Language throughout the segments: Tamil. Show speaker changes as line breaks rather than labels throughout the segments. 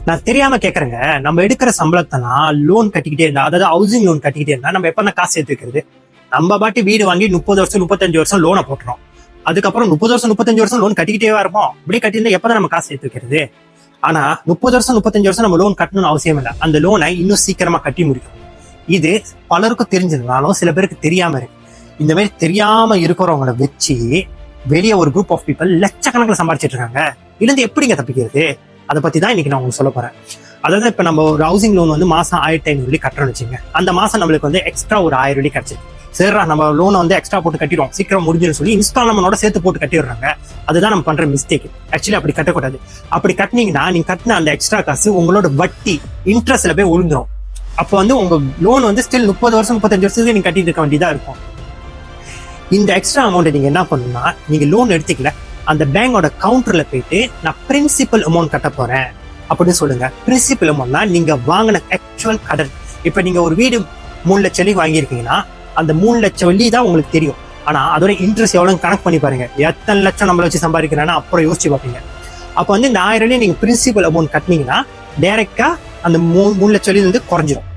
நான் தெரியாம கேக்குறேங்க, நம்ம எடுக்கிற சம்பளத்தெல்லாம் லோன் கட்டிக்கிட்டே இருந்தா, அதாவது ஹவுசிங் லோன் கட்டிக்கிட்டே இருந்தா நம்ம எப்ப காசு சேர்த்து வைக்கிறது? நம்ம பாட்டி வீடு வாங்கி 30 வருஷம் 35 வருஷம் லோனை போட்டுறோம். அதுக்கப்புறம் 30 வருஷம் 35 வருஷம் லோன் கட்டிக்கிட்டே இருப்போம். இப்படி கட்டியிருந்தா எப்பதான் நம்ம காசு சேர்த்து வைக்கிறது? ஆனா 30 வருஷம் 35 வருஷம் நம்ம லோன் கட்டணும்னு அவசியம் இல்லை. அந்த லோனை இன்னும் சீக்கிரமா கட்டி முடிக்கும். இது பலருக்கும் தெரிஞ்சிருந்தாலும் சில பேருக்கு தெரியாம இருக்கு. இந்த மாதிரி தெரியாம இருக்கிறவங்களை வச்சு வெளியே ஒரு குரூப் ஆஃப் பீப்புள் லட்சக்கணக்கில் சம்பாதிச்சிட்டு இருக்காங்க. இதுல எப்படிங்க தப்பிக்கிறது? அதை பத்தி தான் இன்னைக்கு நான் உங்களுக்கு சொல்ல போறேன். அதாவது இப்ப நம்ம ஒரு ஹவுசிங் லோன் வந்து மாசம் 1500 கட்டணும்னு வச்சுங்க. அந்த மாசம் நம்மளுக்கு வந்து எக்ஸ்ட்ரா ஒரு 1000 கிடைச்சிருக்கு. சரிடா, நம்ம லோனை வந்து எக்ஸ்ட்ரா போட்டு கட்டிடுவோம், சீக்கிரம் முடிஞ்சுன்னு சொல்லி இன்ஸ்டால்மெண்டோட சேர்த்து போட்டு கட்டிடுறாங்க. அதுதான் நம்ம பண்ற மிஸ்டேக். ஆக்சுவலி அப்படி கட்டக்கூடாது. அப்படி கட்டினீங்கன்னா நீங்க கட்டின அந்த எக்ஸ்ட்ரா காசு உங்களோட வட்டி இன்ட்ரெஸ்ட்ல போய் விழுந்துரும். அப்போ வந்து உங்க லோன் வந்து ஸ்டில் 30 வருஷம் 35 வருஷத்துக்கு நீங்க கட்டிட்டு இருக்க வேண்டியதா இருக்கும். இந்த எக்ஸ்ட்ரா அமௌண்ட் நீங்க என்ன பண்ணணும்னா, நீங்க லோன் எடுத்துக்கல, அந்த பேங்கோட கவுண்டர்ல போயிட்டு நான் பிரின்சிபல் அமௌண்ட் கட்ட போறேன் அப்படின்னு சொல்லுங்க. பிரின்சிபல் அமௌண்ட்னா நீங்க வாங்கின ஆக்சுவல் கடன். இப்ப நீங்க ஒரு வீடு 3 லட்சம் வாங்கியிருக்கீங்கன்னா அந்த 3 லட்சம் வள்ளி தான் உங்களுக்கு தெரியும். ஆனா அதோட இன்ட்ரெஸ்ட் எவ்வளவு கணக்கு பண்ணி பாருங்க. எத்தனை லட்சம் நம்மள வச்சு சம்பாதிக்கிறேன்னா அப்புறம் யோசிச்சு பார்ப்பீங்க. அப்ப வந்து இந்த 1000 நீங்க பிரின்சிபல் அமௌண்ட் கட்டினீங்கன்னா டைரக்டா அந்த 3 லட்சம் வந்து குறைஞ்சிடும்.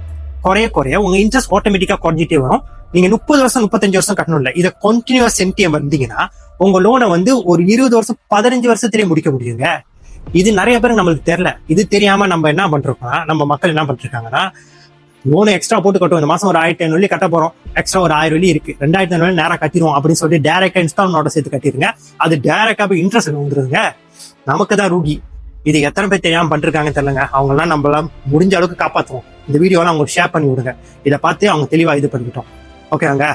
குறைய உங்க இன்ட்ரெஸ்ட் ஆட்டோமேட்டிக்கா குறைஞ்சிட்டே வரும். நீங்க 30 வருஷம் 35 வருஷம் கட்டணும் இல்ல, இதை கண்டினியூஸ் சென்டியம் வந்தீங்கன்னா உங்க லோனை வந்து ஒரு 20 வருஷம் 15 வருஷத்திலேயே முடிக்க முடியுங்க. இது நிறைய பேருக்கு நம்மளுக்கு தெரியல. இது தெரியாம நம்ம என்ன பண்றோம்னா, நம்ம மக்கள் என்ன பண்ணிருக்காங்கன்னா, லோனை எக்ஸ்ட்ரா போட்டு கட்டுவோம். இந்த மாசம் ஒரு 1500 கட்ட போறோம், எக்ஸ்ட்ரா ஒரு 1000 இருக்கு, 2500 நேரம் கட்டிடுவோம் அப்படின்னு சொல்லிட்டு டைரக்டா இன்ஸ்டால்மெண்டோட சேர்த்து கட்டிடுங்க. அது டைரக்டா போய் இன்ட்ரெஸ்ட் வந்துருங்க. நமக்கு தான் ரூகி. இது எத்தனை பேர் தெரியாம பண்றாங்கன்னு தெரியலங்க. அவங்க எல்லாம் நம்மள முடிஞ்ச அளவுக்கு காப்பாற்றுவோம். இந்த வீடியோலாம் அவங்களுக்கு ஷேர் பண்ணி விடுங்க. இதை பார்த்து அவங்க தெளிவா இது பண்ணிக்கிட்டோம். ஓகேங்க,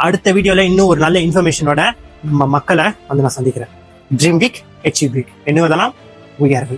அடுத்த வீடியோல இன்னும் ஒரு நல்ல இன்ஃபர்மேஷனோட நம்ம மக்களை வந்து நான் சந்திக்கிறேன். Dream big, achieve big. என்னவெல்லாம் உயர்வு.